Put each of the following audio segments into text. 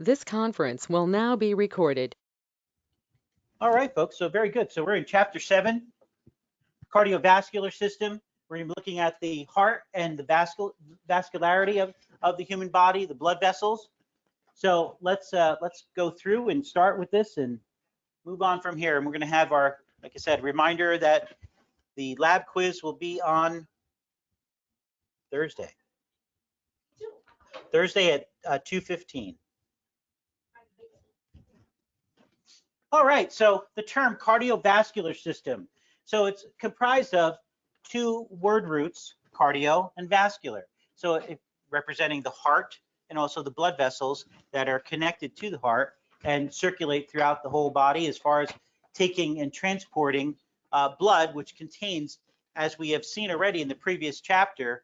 This conference will now be recorded. All right, folks, so very good. So we're in chapter 7, cardiovascular system. We're going to be looking at the heart and the vascularity of the human body, the blood vessels. So let's go through and start with this and move on from here. And we're going to have our, like I said, reminder that the lab quiz will be on Thursday at 2:15. All right, so the term cardiovascular system. So it's comprised of two word roots, cardio and vascular. So representing the heart and also the blood vessels that are connected to the heart and circulate throughout the whole body as far as taking and transporting blood, which contains, as we have seen already in the previous chapter,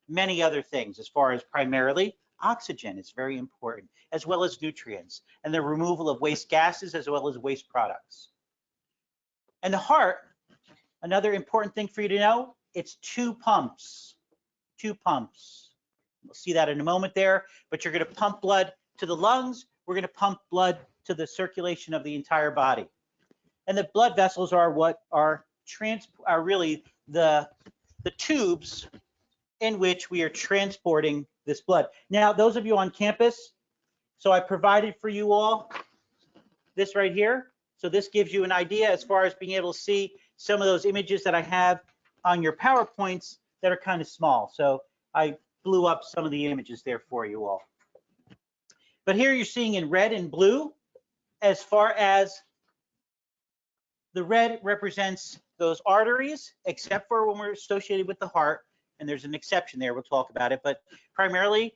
many other things as far as primarily oxygen is very important, as well as nutrients, and the removal of waste gases as well as waste products. And the heart, another important thing for you to know, it's two pumps. We'll see that in a moment there, but you're going to pump blood to the lungs. We're going to pump blood to the circulation of the entire body. And the blood vessels are what are really the tubes in which we are transporting this blood. Now, those of you on campus, so I provided for you all this right here. So this gives you an idea as far as being able to see some of those images that I have on your PowerPoints that are kind of small. So I blew up some of the images there for you all. But here you're seeing in red and blue, as far as the red represents those arteries, except for when we're associated with the heart. And there's an exception there, we'll talk about it, but primarily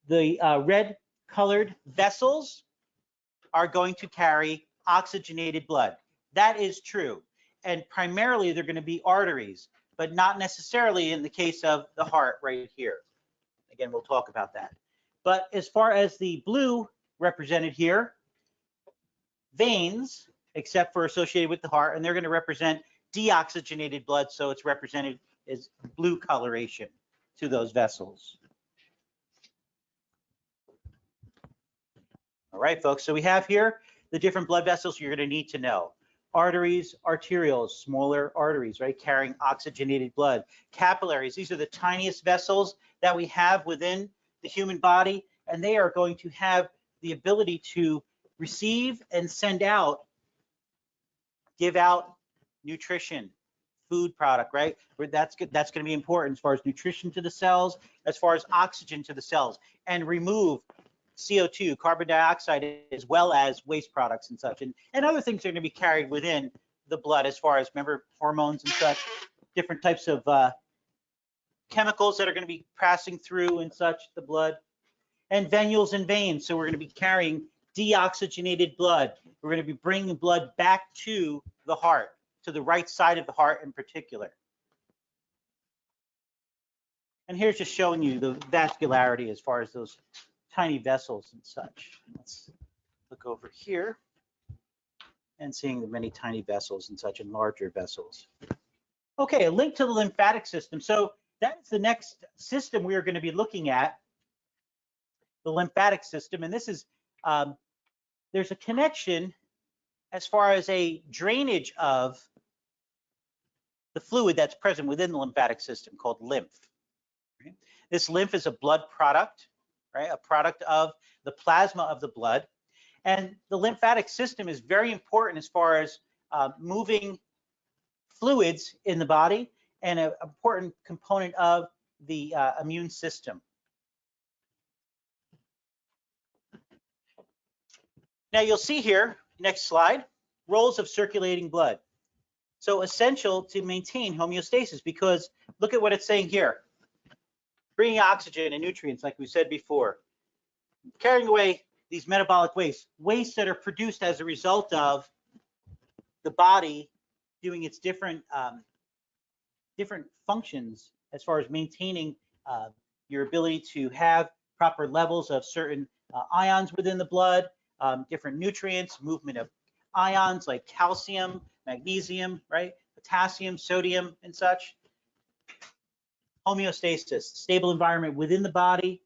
the red colored vessels are going to carry oxygenated blood. That is true. And primarily they're going to be arteries, but not necessarily in the case of the heart right here. Again, we'll talk about that. But as far as the blue represented here, veins, except for associated with the heart, and they're going to represent deoxygenated blood, so it's represented as blue coloration to those vessels. All right, folks, so we have here the different blood vessels you're going to need to know. Arteries, arterioles, smaller arteries, right, carrying oxygenated blood. Capillaries, these are the tiniest vessels that we have within the human body, and they are going to have the ability to receive and send out, give out nutrition, food product, right? That's good. That's going to be important as far as nutrition to the cells, as far as oxygen to the cells, and remove CO2, carbon dioxide, as well as waste products and such, and other things are going to be carried within the blood as far as, remember, hormones and such, different types of chemicals that are going to be passing through and such, the blood, and venules and veins. So we're going to be carrying deoxygenated blood. We're going to be bringing blood back to the heart, to the right side of the heart in particular. And here's just showing you the vascularity as far as those tiny vessels and such. Let's look over here and seeing the many tiny vessels and such and larger vessels. Okay, a link to the lymphatic system. So that's the next system we are going to be looking at, the lymphatic system. And this is, there's a connection as far as a drainage of the fluid that's present within the lymphatic system called lymph. Right? This lymph is a blood product, right? A product of the plasma of the blood. And the lymphatic system is very important as far as moving fluids in the body and an important component of the immune system. Now you'll see here, next slide, roles of circulating blood. So essential to maintain homeostasis, because look at what it's saying here. Bringing oxygen and nutrients, like we said before. Carrying away these metabolic wastes that are produced as a result of the body doing its different functions as far as maintaining your ability to have proper levels of certain ions within the blood, different nutrients, movement of ions like calcium, magnesium, right? Potassium, sodium, and such. Homeostasis, stable environment within the body,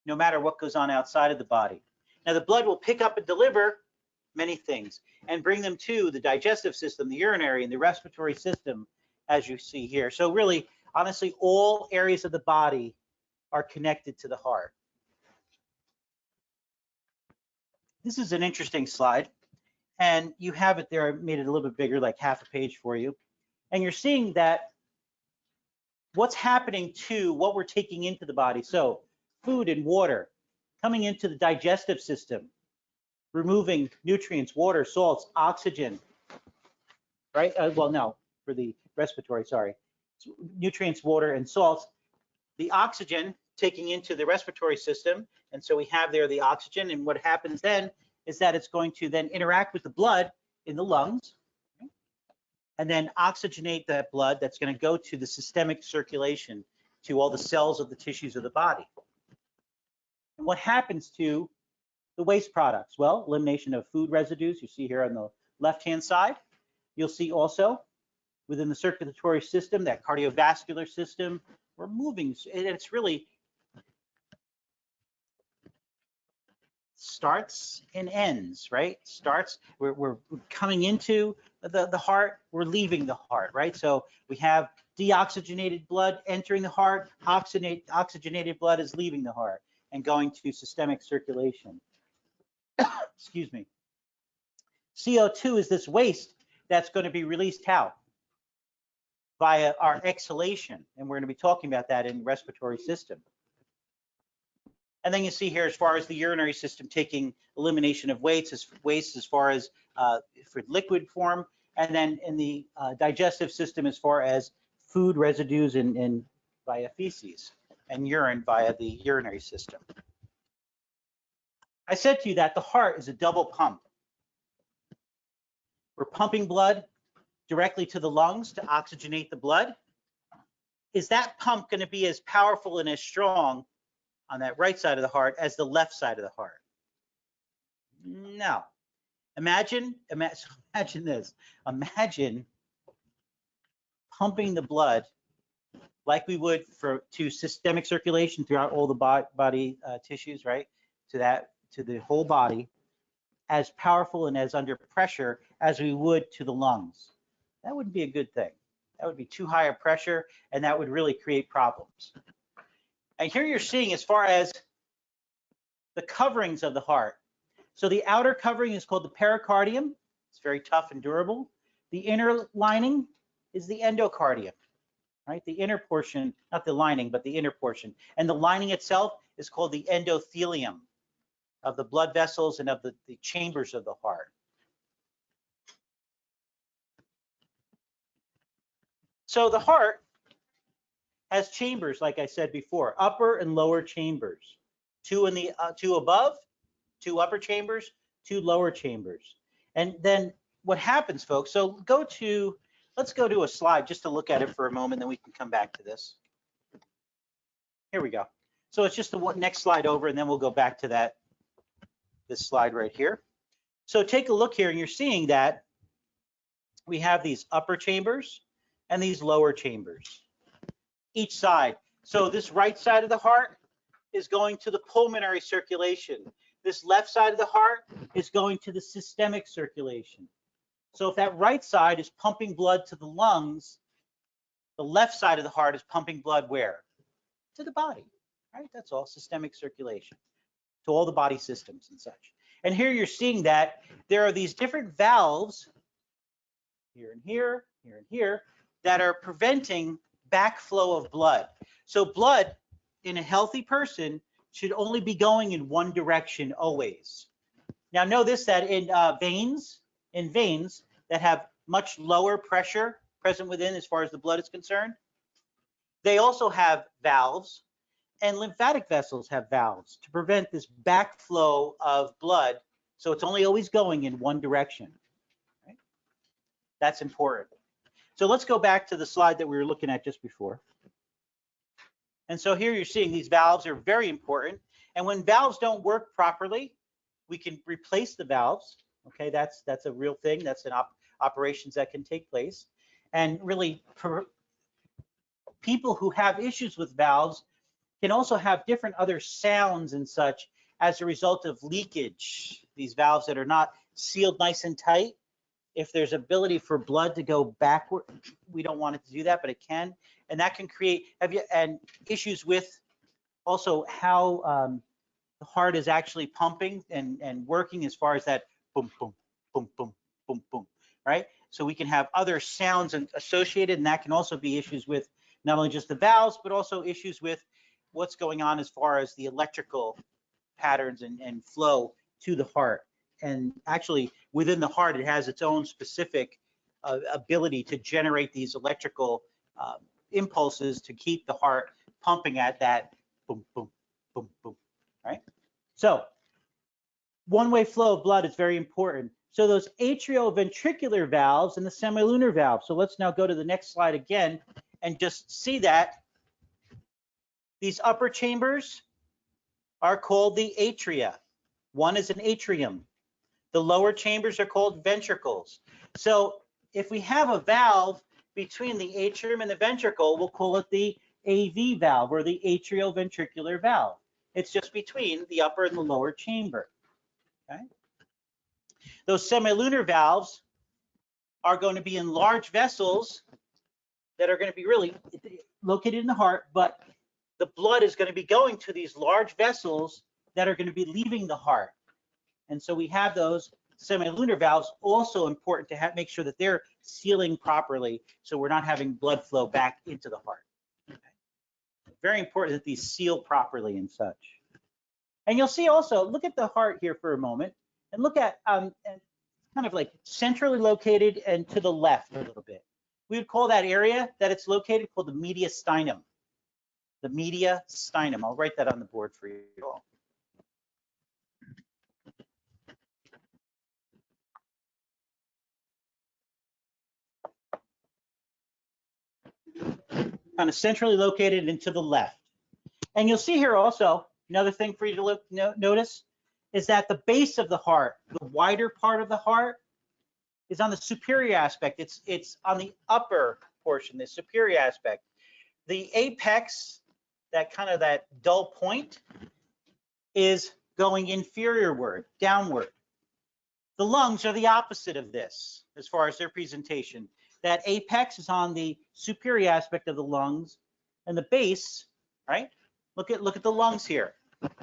no matter what goes on outside of the body. Now the blood will pick up and deliver many things and bring them to the digestive system, the urinary, and the respiratory system, as you see here. So really, honestly, all areas of the body are connected to the heart. This is an interesting slide, and you have it there. I made it a little bit bigger, like half a page for you. And you're seeing that what's happening to what we're taking into the body. So food and water coming into the digestive system, removing nutrients, water, salts, oxygen, right? Well, no, for the respiratory, sorry. Nutrients, water, and salts. The oxygen taking into the respiratory system. And so we have there the oxygen. And what happens then is that it's going to then interact with the blood in the lungs and then oxygenate that blood that's going to go to the systemic circulation to all the cells of the tissues of the body. And what happens to the waste products? Well, elimination of food residues, you see here on the left-hand side. You'll see also within the circulatory system, that cardiovascular system, we're moving, and it's really starts and ends, right? Starts, we're coming into the heart, we're leaving the heart, right? So we have deoxygenated blood entering the heart, oxygenated blood is leaving the heart and going to systemic circulation. Excuse me. CO2 is this waste that's going to be released out via our exhalation, and we're going to be talking about that in respiratory system. And then you see here, as far as the urinary system, taking elimination of waste as far as for liquid form, and then in the digestive system as far as food residues and via feces, and urine via the urinary system. I said to you that the heart is a double pump. We're pumping blood directly to the lungs to oxygenate the blood. Is that pump going to be as powerful and as strong on that right side of the heart as the left side of the heart? No. Imagine this. Imagine pumping the blood like we would to systemic circulation throughout all the body tissues, right? To the whole body, as powerful and as under pressure as we would to the lungs. That wouldn't be a good thing. That would be too high a pressure, and that would really create problems. And here you're seeing as far as the coverings of the heart. So the outer covering is called the pericardium. It's very tough and durable. The inner lining is the endocardium, right? The inner portion, not the lining, but the inner portion. And the lining itself is called the endothelium of the blood vessels and of the chambers of the heart. So the heart has chambers, like I said before, upper and lower chambers. Two above, two upper chambers, two lower chambers. And then what happens, folks, so let's go to a slide just to look at it for a moment, then we can come back to this. Here we go. So it's just the next slide over, and then we'll go back to this slide right here. So take a look here, and you're seeing that we have these upper chambers and these lower chambers, each side. So this right side of the heart is going to the pulmonary circulation. This left side of the heart is going to the systemic circulation. So if that right side is pumping blood to the lungs, the left side of the heart is pumping blood where? To the body, right? That's all, systemic circulation, to all the body systems and such. And here you're seeing that there are these different valves, here and here, here and here, that are preventing backflow of blood. So blood in a healthy person should only be going in one direction always. Now know this, that in veins that have much lower pressure present within as far as the blood is concerned, they also have valves, and lymphatic vessels have valves to prevent this backflow of blood. So it's only always going in one direction. Right? That's important. So let's go back to the slide that we were looking at just before. And so here you're seeing these valves are very important. And when valves don't work properly, we can replace the valves. Okay, that's a real thing. That's an operations that can take place. And really, people who have issues with valves can also have different other sounds and such as a result of leakage, these valves that are not sealed nice and tight, if there's ability for blood to go backward, we don't want it to do that, but it can. And that can create issues with also how the heart is actually pumping and working as far as that boom, boom, boom, boom, boom, boom, right? So we can have other sounds associated, and that can also be issues with not only just the valves, but also issues with what's going on as far as the electrical patterns and flow to the heart. And actually, within the heart, it has its own specific ability to generate these electrical impulses to keep the heart pumping at that boom, boom, boom, boom, right? So one-way flow of blood is very important. So those atrioventricular valves and the semilunar valve. So let's now go to the next slide again and just see that these upper chambers are called the atria. One is an atrium. The lower chambers are called ventricles. So if we have a valve between the atrium and the ventricle, we'll call it the AV valve or the atrioventricular valve. It's just between the upper and the lower chamber. Okay? Those semilunar valves are going to be in large vessels that are going to be really located in the heart, but the blood is going to be going to these large vessels that are going to be leaving the heart. And so we have those semilunar valves, also important to make sure that they're sealing properly so we're not having blood flow back into the heart. Okay. Very important that these seal properly and such. And you'll see also, look at the heart here for a moment and look at kind of like centrally located and to the left a little bit. We would call that area that it's located called the mediastinum. The mediastinum. I'll write that on the board for you all. Kind of centrally located and to the left. And you'll see here also, another thing for you to notice is that the base of the heart, the wider part of the heart, is on the superior aspect. It's on the upper portion, the superior aspect. The apex, that kind of that dull point, is going inferiorward, downward. The lungs are the opposite of this as far as their presentation. That apex is on the superior aspect of the lungs, and the base, right? Look at the lungs here.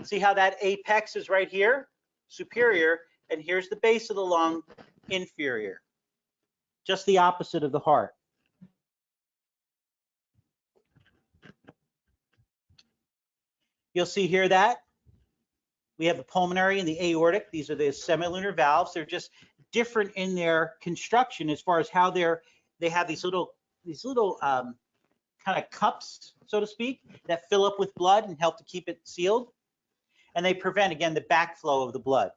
See how that apex is right here, superior, and here's the base of the lung, inferior. Just the opposite of the heart. You'll see here that we have the pulmonary and the aortic. These are the semilunar valves. They're just different in their construction as far as how they have these little kind of cups, so to speak, that fill up with blood and help to keep it sealed. And they prevent, again, the backflow of the blood.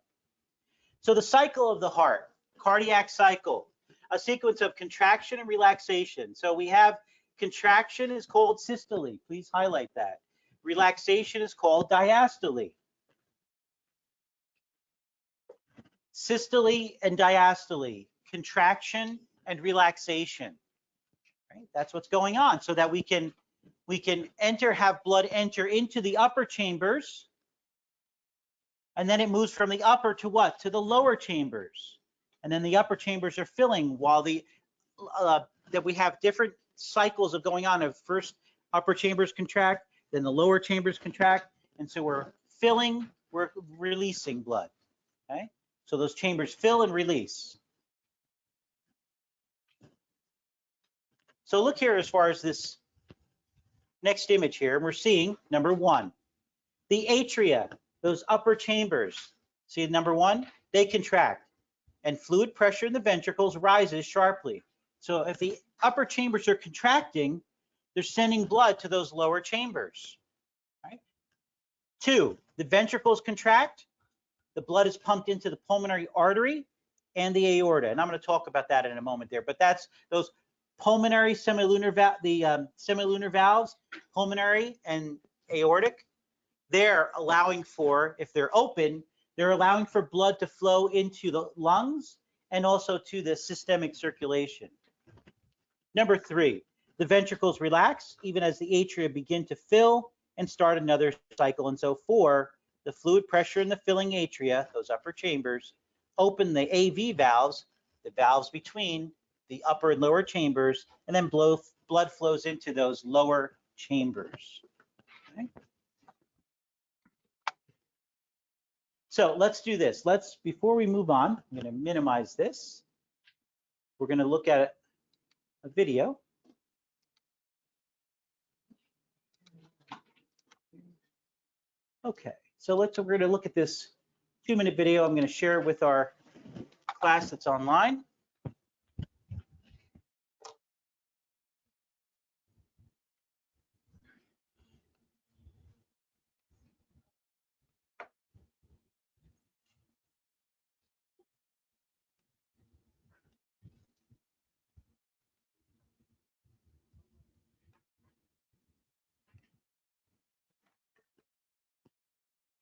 So the cycle of the heart, cardiac cycle, a sequence of contraction and relaxation. So we have contraction is called systole. Please highlight that. Relaxation is called diastole. Systole and diastole, contraction and relaxation. Right? That's what's going on, so that we can have blood enter into the upper chambers, and then it moves from the upper to what? To the lower chambers, and then the upper chambers are filling while that we have different cycles of going on. Of first upper chambers contract, then the lower chambers contract, and so we're filling, we're releasing blood. Okay, so those chambers fill and release. So look here as far as this next image here, and we're seeing number one, the atria, those upper chambers. See number one, they contract, and fluid pressure in the ventricles rises sharply. So if the upper chambers are contracting, they're sending blood to those lower chambers. Right? Two, the ventricles contract, the blood is pumped into the pulmonary artery and the aorta, and I'm going to talk about that in a moment there. But that's those pulmonary semilunar semilunar valves, pulmonary and aortic. They're allowing for, if they're open, they're allowing for blood to flow into the lungs and also to the systemic circulation. Number three, the ventricles relax even as the atria begin to fill and start another cycle. And so four, the fluid pressure in the filling atria, those upper chambers, open the AV valves, the valves between the upper and lower chambers, and then blood flows into those lower chambers. Okay. So let's do this. Before we move on, I'm going to minimize this. We're going to look at a video. Okay, so we're going to look at this 2-minute video. I'm going to share it with our class that's online.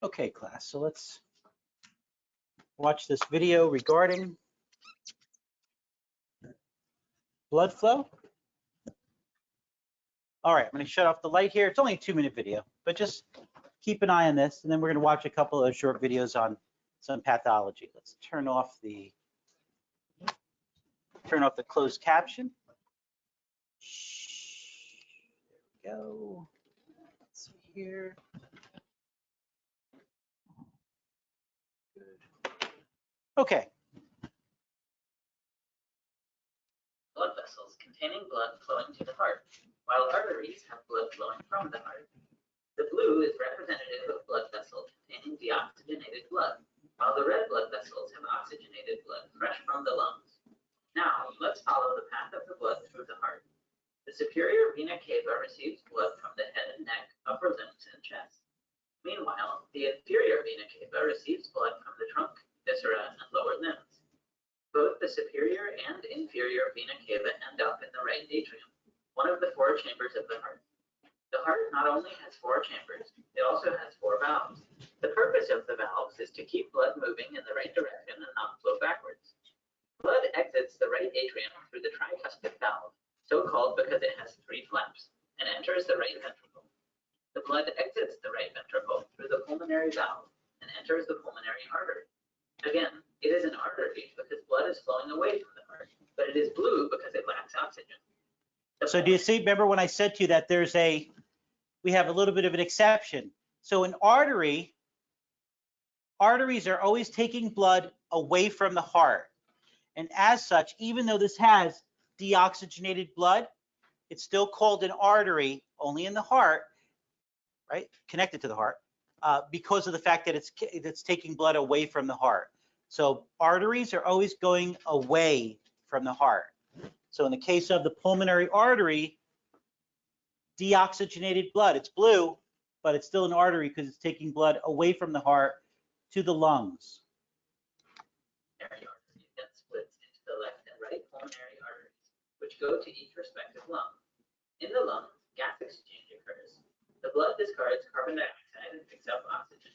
Okay, class, so let's watch this video regarding blood flow. All right, I'm going to shut off the light here. It's only a 2-minute video, but just keep an eye on this, and then we're going to watch a couple of short videos on some pathology. Let's turn off the closed caption. There we go. Let's see here. Good. Okay. Blood vessels containing blood flowing to the heart, while arteries have blood flowing from the heart. The blue is representative of blood vessels containing deoxygenated blood, while the red blood vessels have oxygenated blood fresh from the lungs. Now, let's follow the path of the blood through the heart. The superior vena cava receives blood from the head and neck, upper limbs, and chest. Meanwhile, the inferior vena cava receives blood from the trunk, viscera, and lower limbs. Both the superior and inferior vena cava end up in the right atrium, one of the 4 chambers of the heart. The heart not only has 4 chambers, it also has 4 valves. The purpose of the valves is to keep blood moving in the right direction and not flow backwards. Blood exits the right atrium through the tricuspid valve, so called because it has 3 flaps, and enters the right ventricle. The blood exits the right ventricle through the pulmonary valve and enters the pulmonary artery. Again, it is an artery because blood is flowing away from the heart, but it is blue because it lacks oxygen. So do you see, remember when I said to you that we have a little bit of an exception. So an arteries are always taking blood away from the heart. And as such, even though this has deoxygenated blood, it's still called an artery only in the heart, right? Connected to the heart, because of the fact that it's taking blood away from the heart. So arteries are always going away from the heart. So in the case of the pulmonary artery, deoxygenated blood, it's blue, but it's still an artery because it's taking blood away from the heart to the lungs. Pulmonary artery then splits into the left and right pulmonary arteries, which go to each respective lung. In the lungs, gas exchange occurs. The blood discards carbon dioxide and picks up oxygen.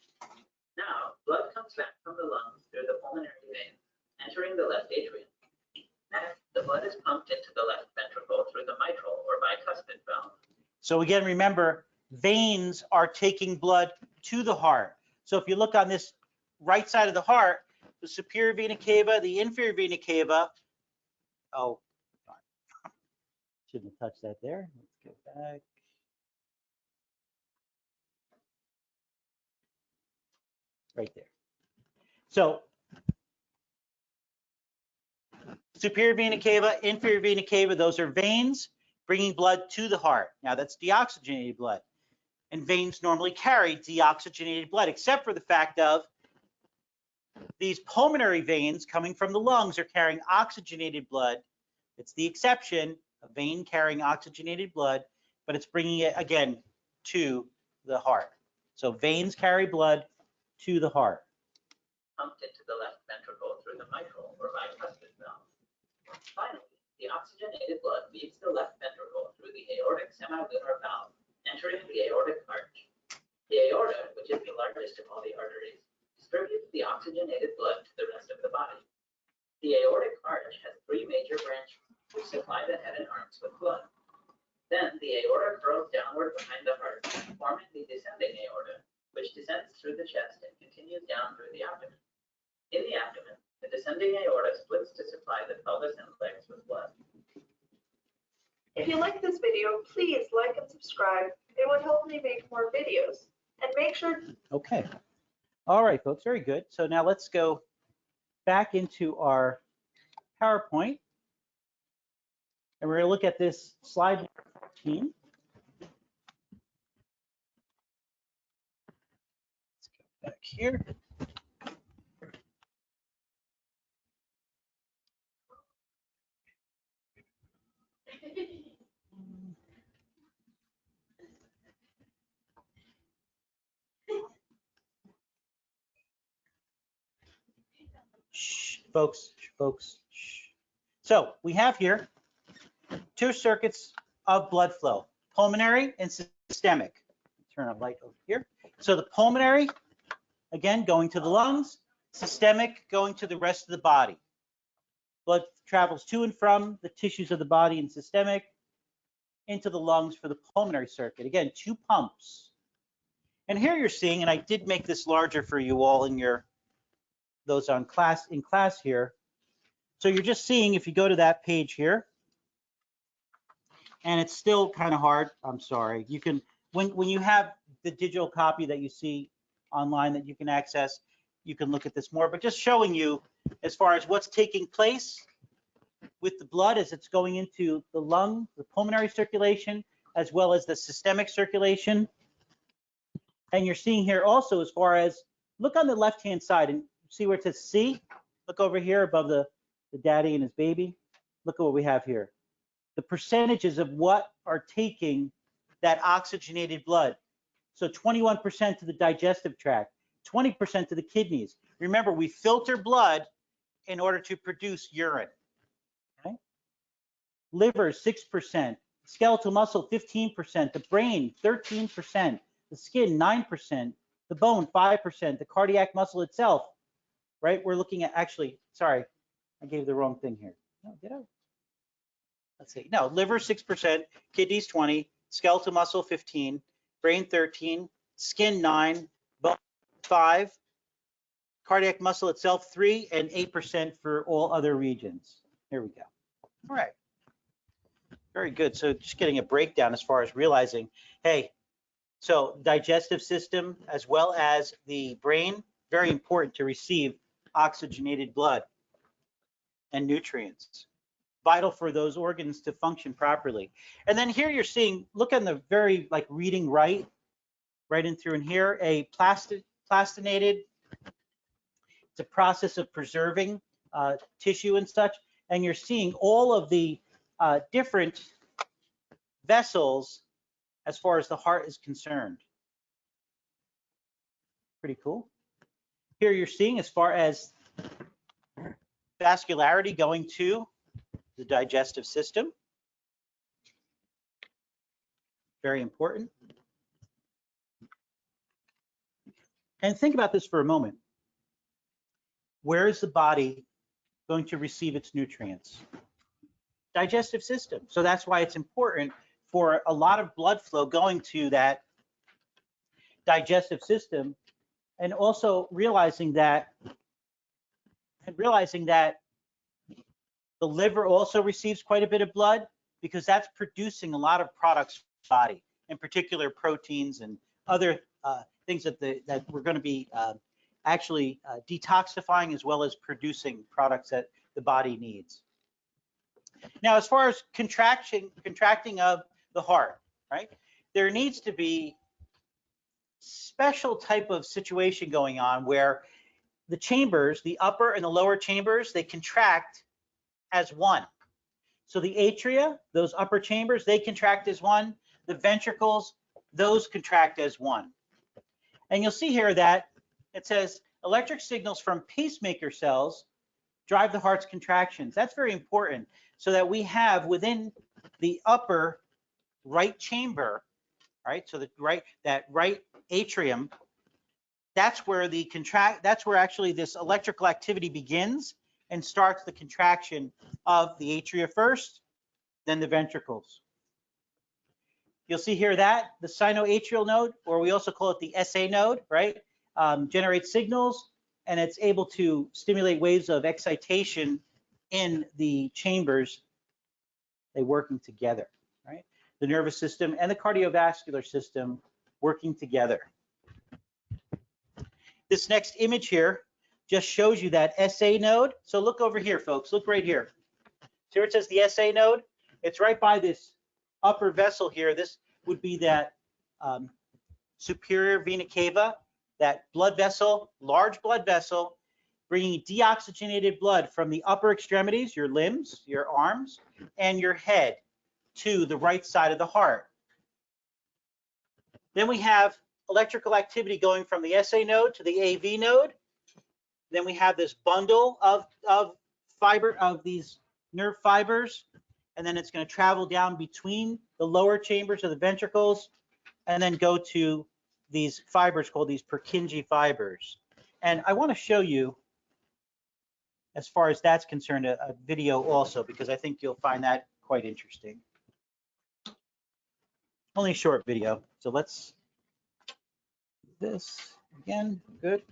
Now, blood comes back from the lungs through the pulmonary veins, entering the left atrium. Next, the blood is pumped into the left ventricle through the mitral or bicuspid valve. So again, remember, veins are taking blood to the heart. So if you look on this right side of the heart, the superior vena cava, the inferior vena cava, shouldn't have touched that there. Let's go back. Right there. So superior vena cava, inferior vena cava, those are veins bringing blood to the heart. Now that's deoxygenated blood. And veins normally carry deoxygenated blood, except for the fact of these pulmonary veins coming from the lungs are carrying oxygenated blood. It's the exception, a vein carrying oxygenated blood, but it's bringing it again to the heart. So veins carry blood to the heart. Pumped into the left ventricle through the mitral or bicuspid valve. Finally, the oxygenated blood leaves the left ventricle through the aortic semilunar valve, entering the aortic arch. The aorta, which is the largest of all the arteries, distributes the oxygenated blood to the rest of the body. The aortic arch has 3 major branches, which supply the head and arms with blood. Then the aorta curls downward behind the heart, forming the descending aorta, which descends through the chest and continues down through the abdomen. In the abdomen, the descending aorta splits to supply the pelvis and legs with blood. If you like this video, please like and subscribe. It would help me make more videos. And make sure. Okay. All right, folks, very good. So now let's go back into our PowerPoint. And we're going to look at this slide number 14. Let's go back here. Shh, folks. Shh. So we have here two circuits of blood flow, pulmonary and systemic. Turn a light over here. So the pulmonary, again, going to the lungs, systemic going to the rest of the body. Blood travels to and from the tissues of the body and systemic into the lungs for the pulmonary circuit. Again, two pumps. And here you're seeing, and I did make this larger for you all in your those in class here. So you're just seeing, if you go to that page here, and it's still kind of hard, I'm sorry. You can, when you have the digital copy that you see online that you can access, you can look at this more, but just showing you as far as what's taking place with the blood as it's going into the lung, the pulmonary circulation, as well as the systemic circulation. And you're seeing here also as far as, look on the left-hand side and see where it says C? Look over here above the daddy and his baby. Look at what we have here. The percentages of what are taking that oxygenated blood. So 21% to the digestive tract, 20% to the kidneys. Remember, we filter blood in order to produce urine. Okay? Liver, 6%. Skeletal muscle, 15%. The brain, 13%. The skin, 9%. The bone, 5%. The cardiac muscle itself, right? We're looking at, actually, sorry, I gave the wrong thing here. No, get out. Let's see. No, liver 6%, kidneys 20, skeletal muscle 15, brain 13, skin 9, bone 5, cardiac muscle itself 3, and 8% for all other regions. Here we go. All right. Very good. So just getting a breakdown as far as realizing, hey, so digestive system as well as the brain, very important to receive oxygenated blood and nutrients. Vital for those organs to function properly. And then here you're seeing, look on the very, like, reading right in through in here, a plastinated, it's a process of preserving tissue and such. And you're seeing all of the different vessels as far as the heart is concerned. Pretty cool. Here you're seeing as far as vascularity going to the digestive system. Very important. And think about this for a moment. Where is the body going to receive its nutrients? Digestive system. So that's why it's important for a lot of blood flow going to that digestive system, and also realizing that the liver also receives quite a bit of blood because that's producing a lot of products for the body, in particular proteins and other things that we're going to be actually detoxifying as well as producing products that the body needs. Now, as far as contracting of the heart, right? There needs to be special type of situation going on where the chambers, the upper and the lower chambers, they contract as one. So the atria, those upper chambers, they contract as one. The ventricles, those contract as one. And you'll see here that it says electric signals from pacemaker cells drive the heart's contractions. That's very important, so that we have within the upper right chamber, right? So that right atrium, that's where actually this electrical activity begins and starts the contraction of the atria first, then the ventricles. You'll see here that the sinoatrial node, or we also call it the SA node, right, generates signals, and it's able to stimulate waves of excitation in the chambers. They working together, right? The nervous system and the cardiovascular system working together. This next image here just shows you that SA node. So look over here, folks. Look right here. See where it says the SA node? It's right by this upper vessel here. This would be that superior vena cava, that blood vessel, large blood vessel, bringing deoxygenated blood from the upper extremities, your limbs, your arms, and your head to the right side of the heart. Then we have electrical activity going from the SA node to the AV node. Then we have this bundle of these nerve fibers, and then it's going to travel down between the lower chambers of the ventricles, and then go to these fibers called these Purkinje fibers. And I want to show you, as far as that's concerned, a video also, because I think you'll find that quite interesting. Only a short video, so let's do this again. Good.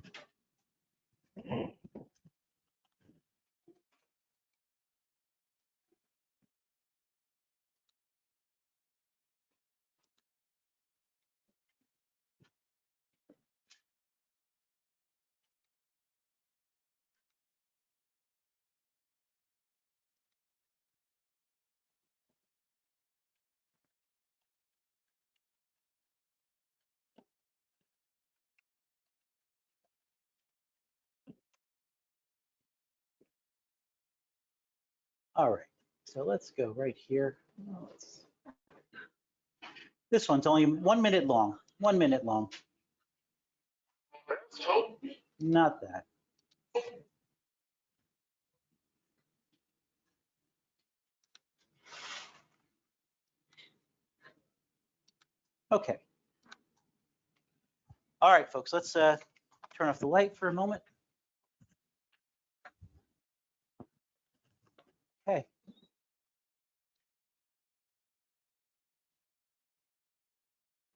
All right, so let's go right here. This one's only 1 minute long. 1 minute long. Not that. Okay. All right, folks, let's turn off the light for a moment. Okay.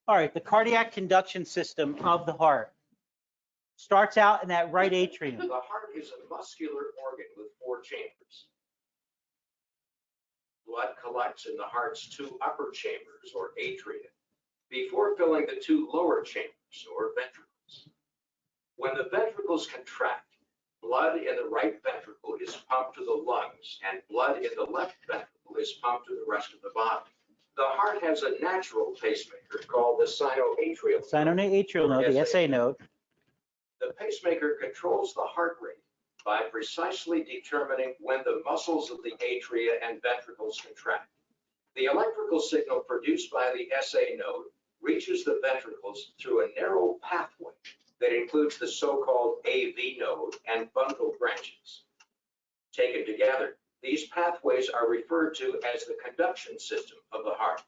All right, the cardiac conduction system of the heart starts out in that right atrium. The heart is a muscular organ with 4 chambers. Blood collects in the heart's 2 upper chambers, or atria, before filling the 2 lower chambers, or ventricles. When the ventricles contract, blood in the right ventricle is pumped to the lungs, and blood in the left ventricle is pumped to the rest of the body. The heart has a natural pacemaker called the sinoatrial Sinoatrial node, the SA node. The pacemaker controls the heart rate by precisely determining when the muscles of the atria and ventricles contract. The electrical signal produced by the SA node reaches the ventricles through a narrow pathway that includes the so-called AV node and bundle branches. Taken together, these pathways are referred to as the conduction system of the heart.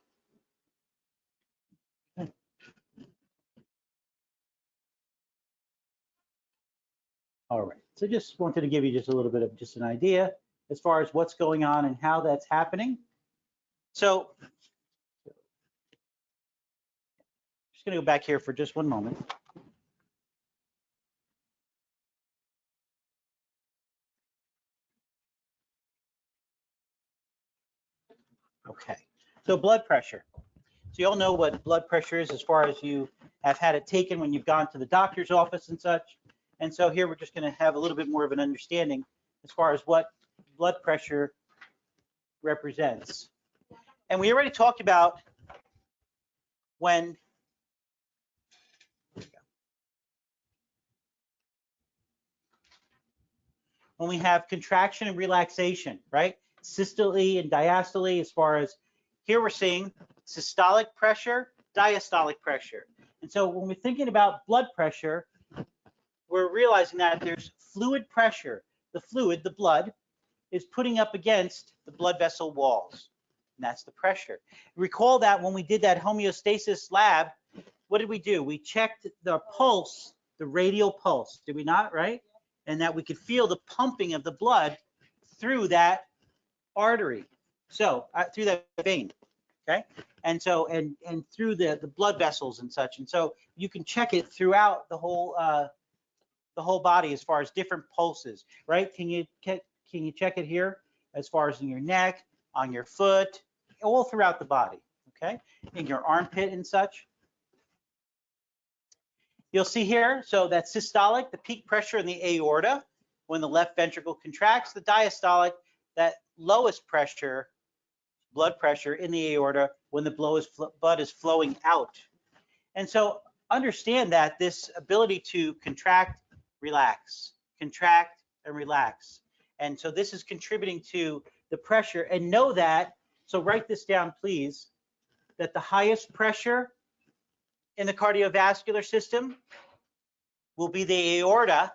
All right, so just wanted to give you just a little bit of just an idea as far as what's going on and how that's happening. So just going to go back here for just one moment. Okay, so blood pressure. So you all know what blood pressure is as far as you have had it taken when you've gone to the doctor's office and such. And so here we're just going to have a little bit more of an understanding as far as what blood pressure represents. And we already talked about when we have contraction and relaxation, right? Systole and diastole, as far as here we're seeing systolic pressure, diastolic pressure. And so when we're thinking about blood pressure, we're realizing that there's fluid pressure. The fluid, the blood, is putting up against the blood vessel walls. And that's the pressure. Recall that when we did that homeostasis lab, what did we do? We checked the pulse, the radial pulse, did we not, right? And that we could feel the pumping of the blood through that artery, so through that vein. okay? And so, and through the blood vessels and such. And so you can check it throughout the whole body as far as different pulses, right? Can you check it here as far as in your neck, on your foot, all throughout the body, okay? In your armpit and such. You'll see here, so that systolic, the peak pressure in the aorta when the left ventricle contracts, the diastolic, that lowest pressure, blood pressure in the aorta when the blood is flowing out. And so understand that this ability to contract, relax, contract and relax. And so this is contributing to the pressure, and know that, so write this down please, that the highest pressure in the cardiovascular system will be the aorta,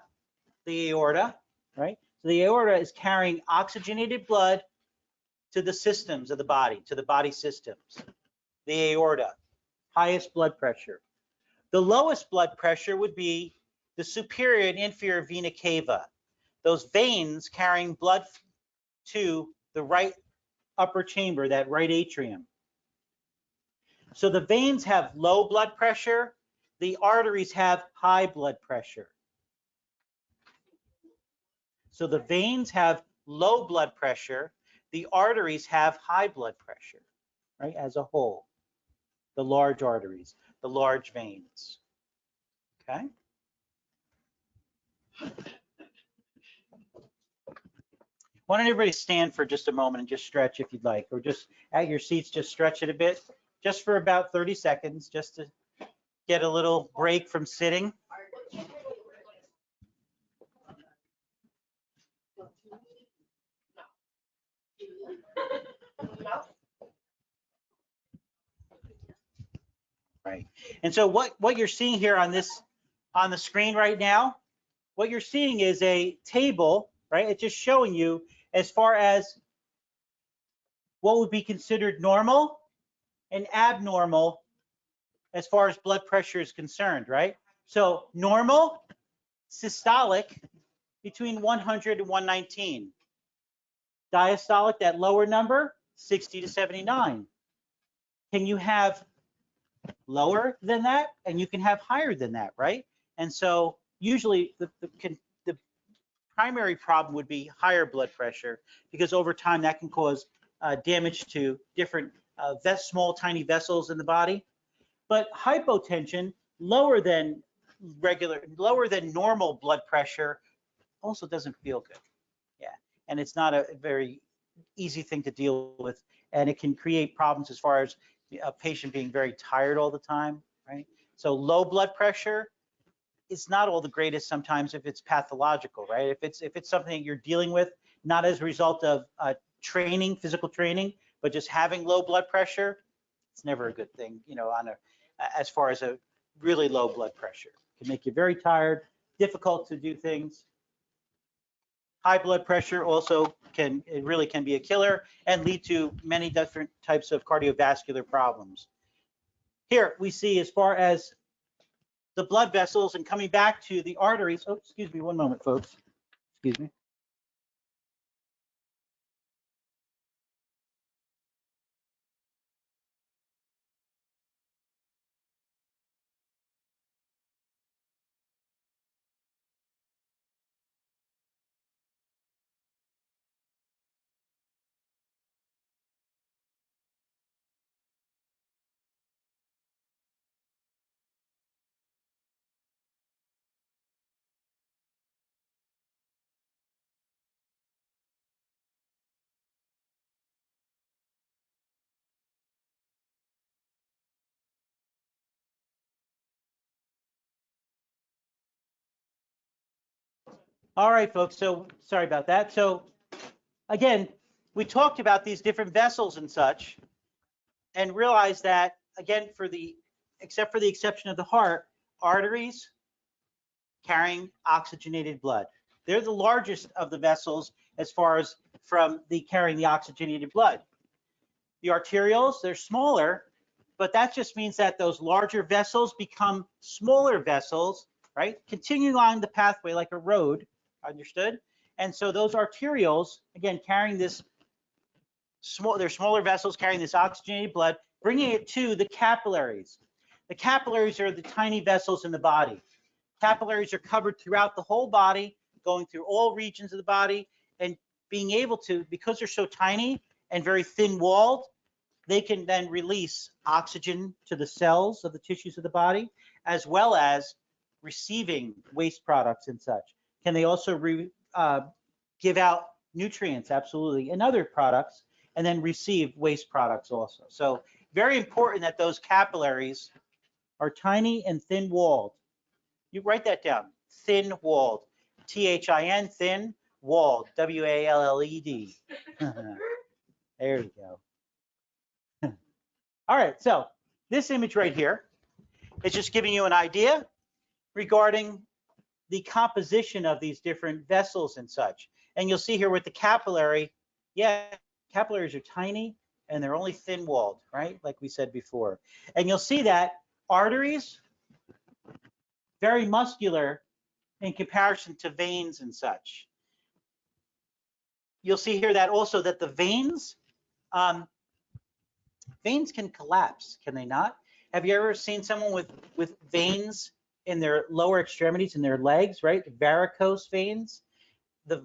right? So the aorta is carrying oxygenated blood to the systems of the body, to the body systems. The aorta, highest blood pressure. The lowest blood pressure would be the superior and inferior vena cava, those veins carrying blood to the right upper chamber, that right atrium. So the veins have low blood pressure, the arteries have high blood pressure. So the veins have low blood pressure, the arteries have high blood pressure, right, as a whole. The large arteries, the large veins, okay? Why don't everybody stand for just a moment and just stretch if you'd like, or just at your seats, just stretch it a bit, just for about 30 seconds, just to get a little break from sitting. Right. And so what you're seeing here on the screen right now, what you're seeing is a table, right? It's just showing you as far as what would be considered normal and abnormal as far as blood pressure is concerned, right? So normal, systolic, between 100 and 119. Diastolic, that lower number, 60 to 79. Can you have lower than that? And you can have higher than that, right? And so usually the primary problem would be higher blood pressure, because over time that can cause damage to different small tiny vessels in the body. But hypotension, lower than normal blood pressure, also doesn't feel good. Yeah, and it's not a very easy thing to deal with, and it can create problems as far as a patient being very tired all the time, right? So low blood pressure, it's not all the greatest sometimes if it's pathological, right? If it's something that you're dealing with, not as a result of training, physical training, but just having low blood pressure, it's never a good thing, you know, as far as a really low blood pressure. It can make you very tired, difficult to do things. High blood pressure also really can be a killer and lead to many different types of cardiovascular problems. Here we see as far as the blood vessels, and coming back to the arteries. Oh, excuse me one moment, folks. Excuse me. All right, folks. So sorry about that. So again, we talked about these different vessels and such, and realized that, again, except for the exception of the heart, arteries carrying oxygenated blood. They're the largest of the vessels as far as from the carrying the oxygenated blood. The arterioles, they're smaller, but that just means that those larger vessels become smaller vessels, right? Continuing along the pathway like a road, understood? And so those arterioles, again, carrying this they're smaller vessels carrying this oxygenated blood, bringing it to the capillaries. The capillaries are the tiny vessels in the body. Capillaries are covered throughout the whole body, going through all regions of the body, and being able to, because they're so tiny and very thin-walled, they can then release oxygen to the cells of the tissues of the body, as well as receiving waste products and such. Can they also give out nutrients, absolutely, and other products, and then receive waste products also. So very important that those capillaries are tiny and thin-walled. You write that down, thin-walled, T-H-I-N, thin, walled, W-A-L-L-E-D. There you go. All right, so this image right here is just giving you an idea regarding the composition of these different vessels and such. And you'll see here with the capillary, yeah, capillaries are tiny and they're only thin-walled, right? Like we said before. And you'll see that arteries, very muscular in comparison to veins and such. You'll see here that also that the veins, veins can collapse, can they not? Have you ever seen someone with veins in their lower extremities, in their legs, right? Varicose veins. The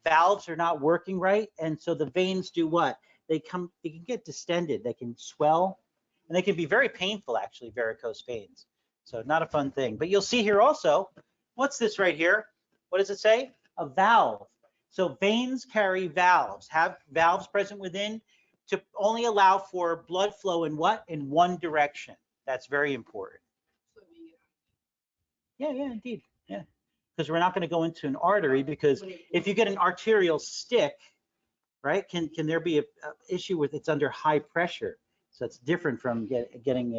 valves are not working right, and so the veins do what? They can get distended, they can swell, and they can be very painful, actually, varicose veins. So not a fun thing. But you'll see here also, what's this right here? What does it say? A valve. So veins carry valves, have valves present within to only allow for blood flow in what? In one direction. That's very important. Yeah, indeed. Yeah. Because we're not going to go into an artery, because if you get an arterial stick, right, can there be a issue with it's under high pressure? So it's different from getting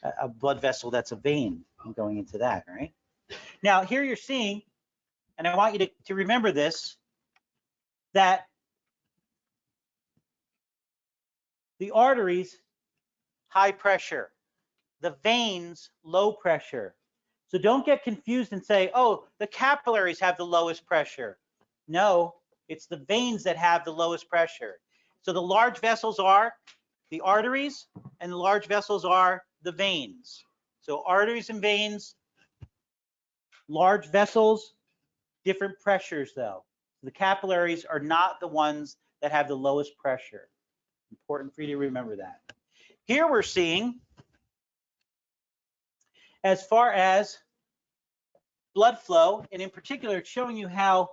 a blood vessel that's a vein and going into that, right? Now here you're seeing, and I want you to remember this, that the arteries, high pressure, the veins, low pressure. So don't get confused and say, oh, the capillaries have the lowest pressure. No, it's the veins that have the lowest pressure. So the large vessels are the arteries, and the large vessels are the veins. So arteries and veins, large vessels, different pressures though. The capillaries are not the ones that have the lowest pressure. Important for you to remember that. Here we're seeing, as far as blood flow, and in particular, it's showing you how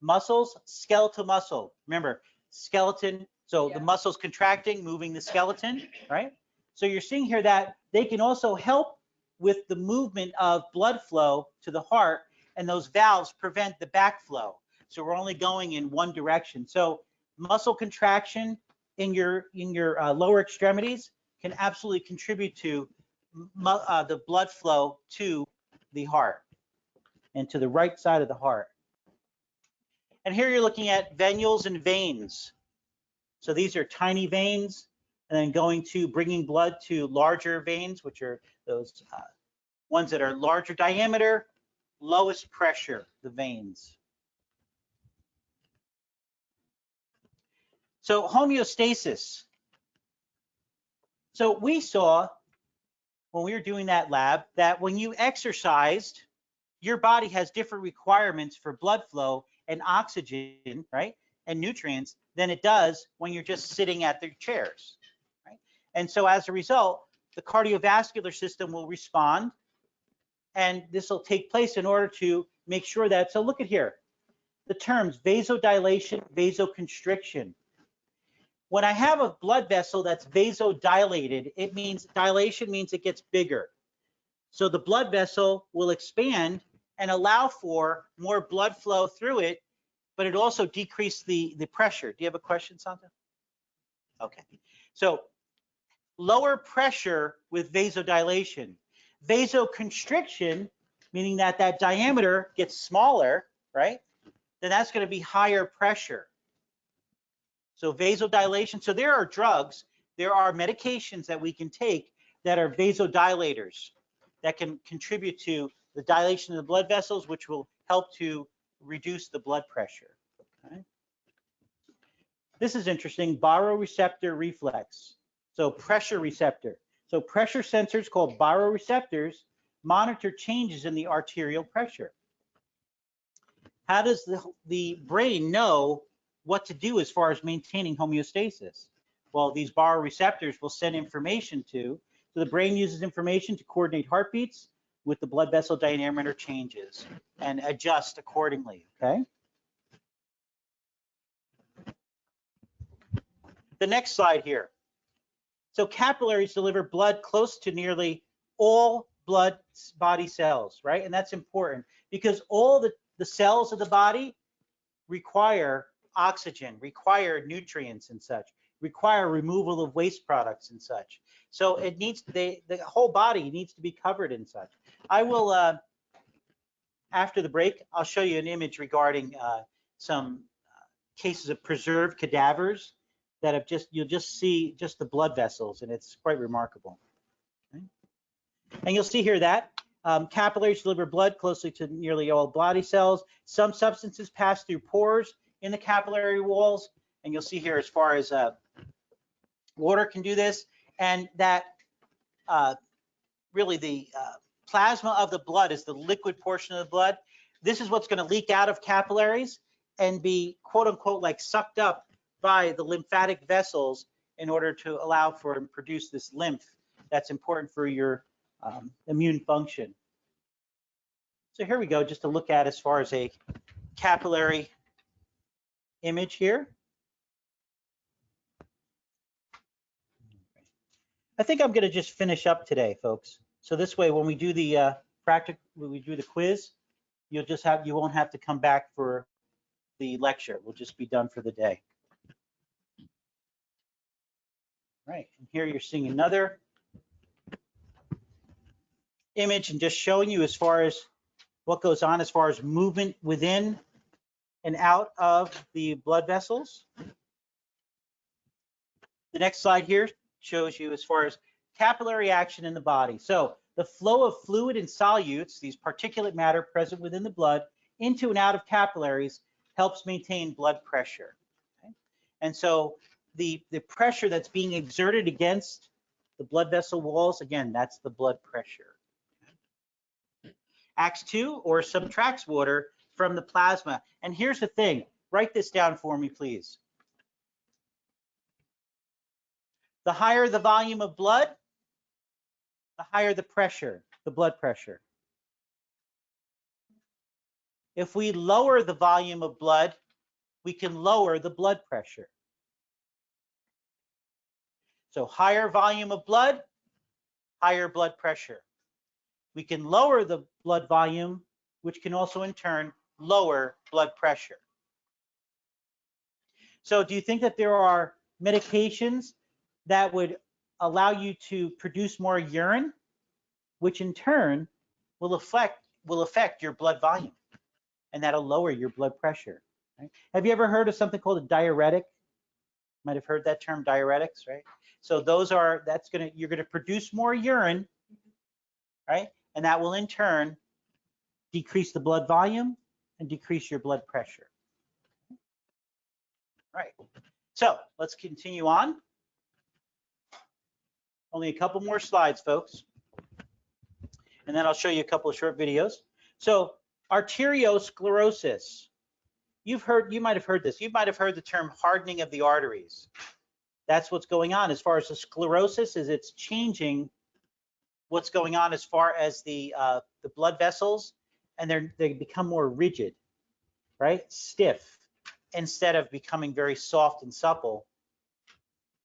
muscles, skeletal muscle, remember, skeleton, so the muscles contracting, moving the skeleton, right? So you're seeing here that they can also help with the movement of blood flow to the heart, and those valves prevent the backflow. So we're only going in one direction. So muscle contraction in your lower extremities can absolutely contribute to the blood flow to the heart and to the right side of the heart. And here you're looking at venules and veins. So these are tiny veins, and then going to bringing blood to larger veins, which are those ones that are larger diameter, lowest pressure, the veins. So homeostasis. So we saw when we were doing that lab that when you exercised, your body has different requirements for blood flow and oxygen, right, and nutrients than it does when you're just sitting at the chairs, right? And so as a result, the cardiovascular system will respond, and this will take place in order to make sure that, so look at here, the terms vasodilation, vasoconstriction. When I have a blood vessel that's vasodilated, it means dilation means it gets bigger. So the blood vessel will expand and allow for more blood flow through it, but it also decreased the pressure. Do you have a question, Santa? Okay. So lower pressure with vasodilation. Vasoconstriction, meaning that that diameter gets smaller, right? Then that's going to be higher pressure. So vasodilation. So there are drugs, there are medications that we can take that are vasodilators that can contribute to the dilation of the blood vessels, which will help to reduce the blood pressure. Okay. This is interesting, baroreceptor reflex. So pressure receptor. So pressure sensors called baroreceptors monitor changes in the arterial pressure. How does the brain know what to do as far as maintaining homeostasis? Well, these baroreceptors will send information so the brain uses information to coordinate heartbeats with the blood vessel diameter changes and adjust accordingly, okay? The next slide here. So capillaries deliver blood close to nearly all blood body cells, right? And that's important because all the cells of the body require oxygen, require nutrients and such, require removal of waste products and such. So it needs, the whole body needs to be covered in such. I will, after the break, I'll show you an image regarding some cases of preserved cadavers that have you'll just see just the blood vessels, and it's quite remarkable. Okay? And you'll see here that capillaries deliver blood closely to nearly all body cells. Some substances pass through pores in the capillary walls, and you'll see here as far as water can do this, and that really the plasma of the blood is the liquid portion of the blood. This is what's going to leak out of capillaries and be quote unquote like sucked up by the lymphatic vessels in order to allow for and produce this lymph that's important for your immune function. So here we go, just to look at as far as a capillary image here. I think I'm going to just finish up today, folks. So this way, when we do the when we do the quiz, you won't have to come back for the lecture. We'll just be done for the day. Right, and here you're seeing another image and just showing you as far as what goes on as far as movement within and out of the blood vessels. The next slide here shows you as far as capillary action in the body. So the flow of fluid and solutes, these particulate matter present within the blood, into and out of capillaries helps maintain blood pressure. Okay? And so the pressure that's being exerted against the blood vessel walls, again, that's the blood pressure. Acts 2 or subtracts water from the plasma. And here's the thing, write this down for me, please. The higher the volume of blood, the higher the pressure, the blood pressure. If we lower the volume of blood, we can lower the blood pressure. So higher volume of blood, higher blood pressure. We can lower the blood volume, which can also in turn lower blood pressure. So do you think that there are medications that would allow you to produce more urine, which in turn will affect your blood volume, and that'll lower your blood pressure? Right? Have you ever heard of something called a diuretic? Might have heard that term, diuretics, right? So those are, you're gonna produce more urine, right? And that will in turn decrease the blood volume and decrease your blood pressure. Right. So let's continue on. Only a couple more slides, folks. And then I'll show you a couple of short videos. So arteriosclerosis. You might have heard this. You might have heard the term hardening of the arteries. That's what's going on as far as the sclerosis is. It's changing what's going on as far as the blood vessels, and they become more rigid, right? Stiff, instead of becoming very soft and supple.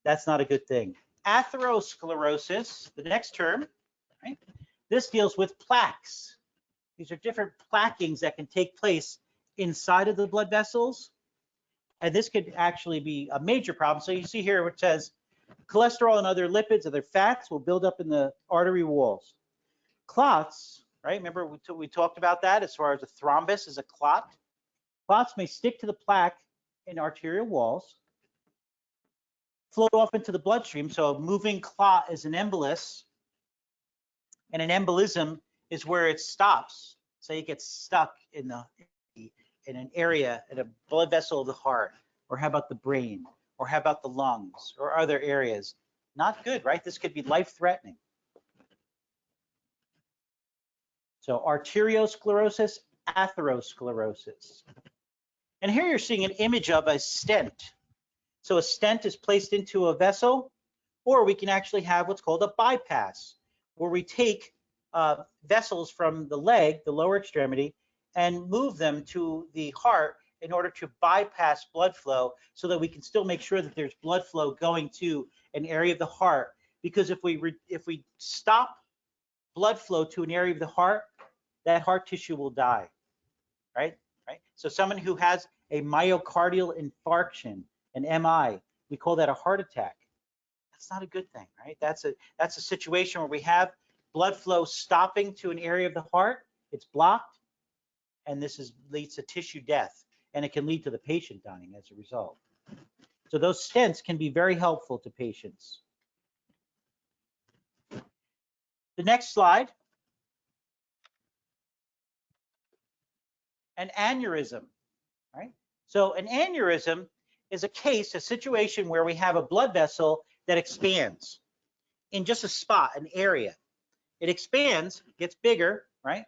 That's not a good thing. Atherosclerosis, the next term, right? This deals with plaques. These are different plaquings that can take place inside of the blood vessels. And this could actually be a major problem. So you see here where it says cholesterol and other lipids, other fats will build up in the artery walls. Clots, right? Remember we talked about that as far as a thrombus is a clot. Clots may stick to the plaque in arterial walls, flow off into the bloodstream. So a moving clot is an embolus, and an embolism is where it stops. Say it gets stuck in an area, in a blood vessel of the heart, or how about the brain, or how about the lungs, or other areas. Not good, right? This could be life-threatening. So arteriosclerosis, atherosclerosis. And here you're seeing an image of a stent. So a stent is placed into a vessel, or we can actually have what's called a bypass, where we take vessels from the leg, the lower extremity, and move them to the heart in order to bypass blood flow so that we can still make sure that there's blood flow going to an area of the heart. Because if we stop blood flow to an area of the heart, that heart tissue will die, right? So someone who has a myocardial infarction, an MI, we call that a heart attack. That's not a good thing, right? That's a situation where we have blood flow stopping to an area of the heart, it's blocked, and this leads to tissue death, and it can lead to the patient dying as a result. So those stents can be very helpful to patients. The next slide. An aneurysm, right? So an aneurysm is a situation where we have a blood vessel that expands in just a spot, an area. It expands, gets bigger, right?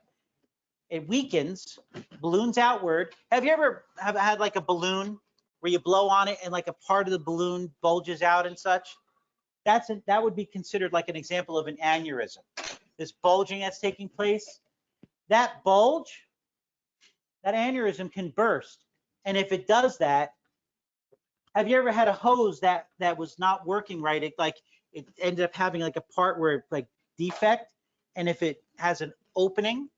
It weakens, balloons outward. Have you ever had like a balloon where you blow on it and like a part of the balloon bulges out and such? That would be considered like an example of an aneurysm. This bulging that's taking place, that bulge, that aneurysm can burst. And if it does that, have you ever had a hose that was not working right? It ended up having like a part where it's like defect, and if it has an opening,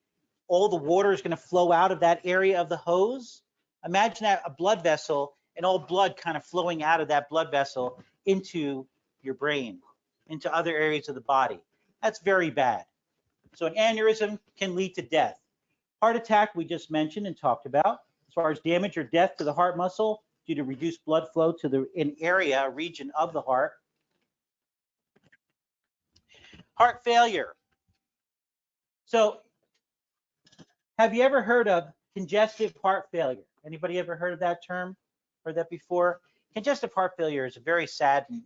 all the water is going to flow out of that area of the hose. Imagine that a blood vessel and all blood kind of flowing out of that blood vessel into your brain, into other areas of the body. That's very bad. So an aneurysm can lead to death. Heart attack, we just mentioned and talked about. As far as damage or death to the heart muscle due to reduced blood flow to a region of the heart. Heart failure. So have you ever heard of congestive heart failure? Anybody ever heard of that term? Heard that before? Congestive heart failure is a very sad and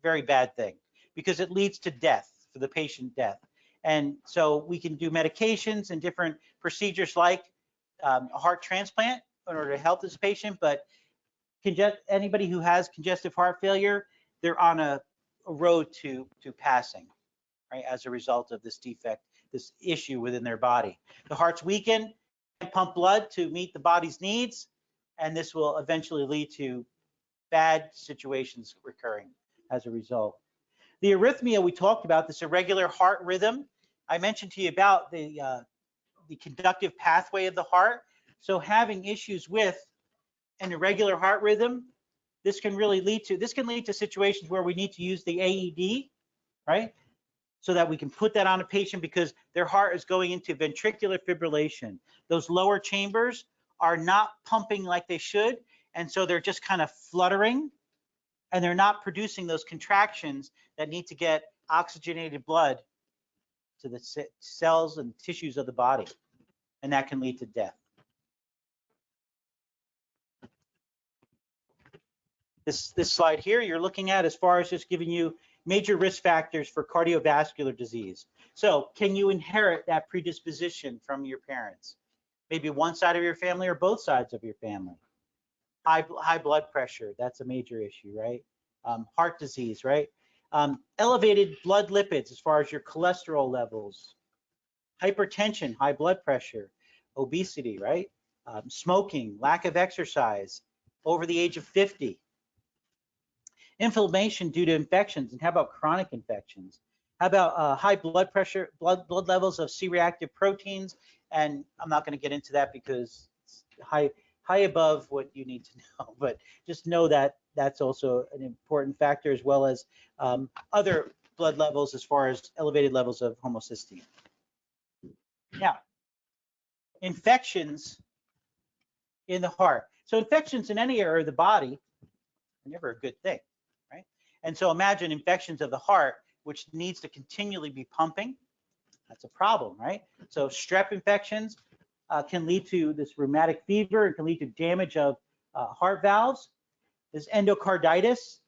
very bad thing because it leads to death, for the patient death. And so we can do medications and different procedures like a heart transplant in order to help this patient, but anybody who has congestive heart failure, they're on a road to passing, right, as a result of this defect, this issue within their body. The heart's weakened, pump blood to meet the body's needs, and this will eventually lead to bad situations recurring as a result. The arrhythmia we talked about, this irregular heart rhythm, I mentioned to you about the conductive pathway of the heart. So having issues with an irregular heart rhythm, this can lead to situations where we need to use the AED, right? So that we can put that on a patient because their heart is going into ventricular fibrillation. Those lower chambers are not pumping like they should, and so they're just kind of fluttering, and they're not producing those contractions that need to get oxygenated blood to the cells and tissues of the body, and that can lead to death. This slide here you're looking at as far as just giving you major risk factors for cardiovascular disease. So can you inherit that predisposition from your parents? Maybe one side of your family or both sides of your family. High blood pressure, that's a major issue, right? Heart disease, right? Elevated blood lipids as far as your cholesterol levels. Hypertension, high blood pressure, obesity, right? Smoking, lack of exercise, over the age of 50. Inflammation due to infections, and how about chronic infections? How about high blood pressure, blood levels of C-reactive proteins? And I'm not going to get into that because it's high above what you need to know, but just know that that's also an important factor, as well as other blood levels as far as elevated levels of homocysteine. Now, infections in the heart. So infections in any area of the body are never a good thing, right? And so imagine infections of the heart, which needs to continually be pumping. That's a problem, right? So strep infections can lead to this rheumatic fever. It can lead to damage of heart valves. This endocarditis,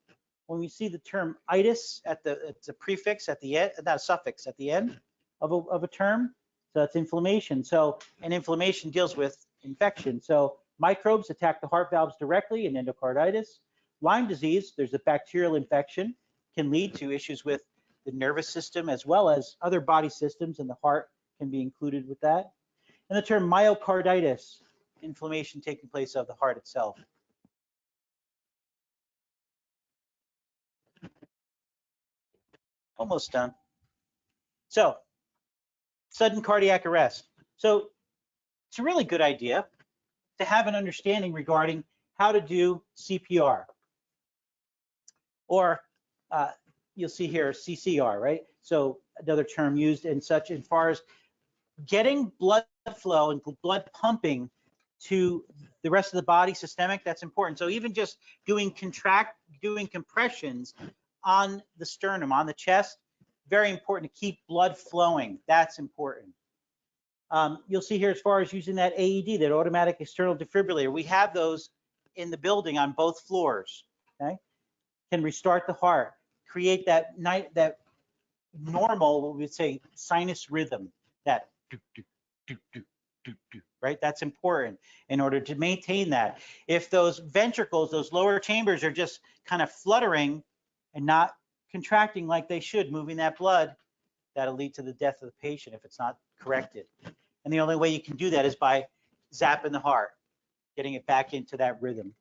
when we see the term itis it's a prefix at the end, not a suffix at the end of a term, so that's inflammation. So, and inflammation deals with infection. So microbes attack the heart valves directly in endocarditis. Lyme disease, there's a bacterial infection, can lead to issues with the nervous system as well as other body systems, and the heart can be included with that. And the term myocarditis, inflammation taking place of the heart itself. Almost done. So, sudden cardiac arrest. So, it's a really good idea to have an understanding regarding how to do CPR. Or you'll see here CCR, right? So another term used in such as far as getting blood flow and blood pumping to the rest of the body, systemic, that's important. So even just doing compressions on the sternum, on the chest, very important to keep blood flowing. That's important. You'll see here as far as using that AED, that automatic external defibrillator, we have those in the building on both floors, okay? Can restart the heart, create that normal, what we would say, sinus rhythm, that do, do, do, do, do, do, right? That's important in order to maintain that. If those ventricles, those lower chambers are just kind of fluttering and not contracting like they should, moving that blood, that'll lead to the death of the patient if it's not corrected. And the only way you can do that is by zapping the heart, getting it back into that rhythm.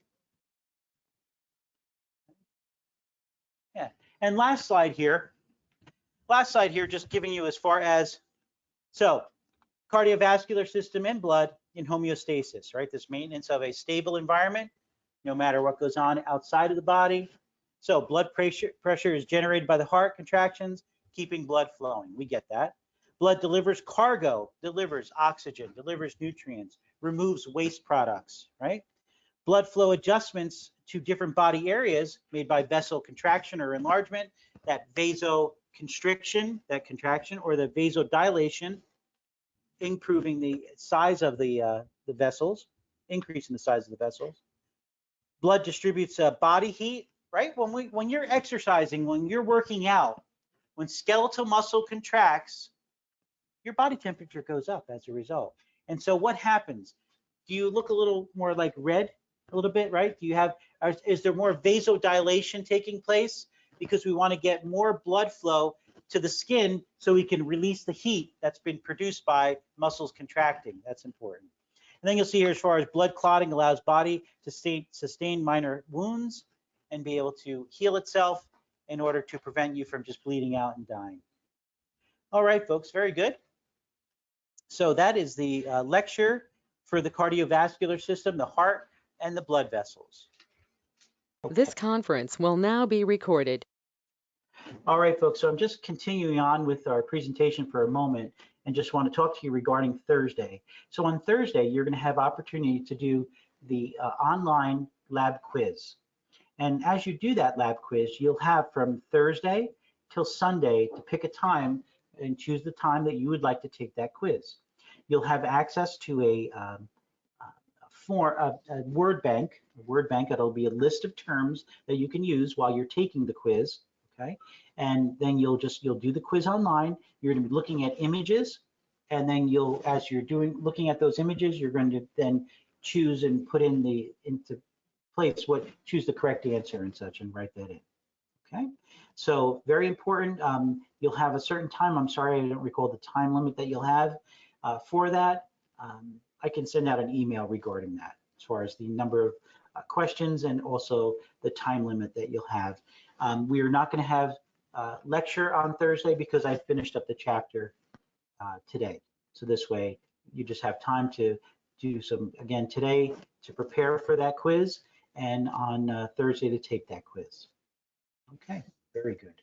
Yeah, and last slide here, just giving you as far as, so cardiovascular system and blood in homeostasis, right? This maintenance of a stable environment, no matter what goes on outside of the body. So blood pressure is generated by the heart contractions, keeping blood flowing. We get that. Blood delivers cargo, delivers oxygen, delivers nutrients, removes waste products, right? Blood flow adjustments to different body areas made by vessel contraction or enlargement, that vasoconstriction, that contraction, or the vasodilation, improving the size of the vessels, increasing the size of the vessels. Blood distributes body heat, right? When you're exercising, when you're working out, when skeletal muscle contracts, your body temperature goes up as a result. And so what happens? Do you look a little more like red, a little bit, right? Do you have, is there more vasodilation taking place? Because we want to get more blood flow to the skin so we can release the heat that's been produced by muscles contracting. That's important. And then you'll see here as far as blood clotting allows body to sustain minor wounds and be able to heal itself in order to prevent you from just bleeding out and dying. All right, folks, very good. So that is the lecture for the cardiovascular system, the heart, and the blood vessels. Okay. This conference will now be recorded. All right, folks, so I'm just continuing on with our presentation for a moment and just want to talk to you regarding Thursday. So on Thursday, you're going to have opportunity to do the online lab quiz. And as you do that lab quiz, you'll have from Thursday till Sunday to pick a time and choose the time that you would like to take that quiz. You'll have access to a word bank. It'll be a list of terms that you can use while you're taking the quiz, okay? And then you'll do the quiz online. You're going to be looking at images, and then as you're looking at those images, you're going to then choose and put into place choose the correct answer and such, and write that in. Okay, so very important. You'll have a certain time. I'm sorry, I don't recall the time limit that you'll have for that. I can send out an email regarding that as far as the number of questions and also the time limit that you'll have. We are not going to have lecture on Thursday because I finished up the chapter today. So this way you just have time to do some, again, today to prepare for that quiz, and on Thursday to take that quiz. Okay, very good.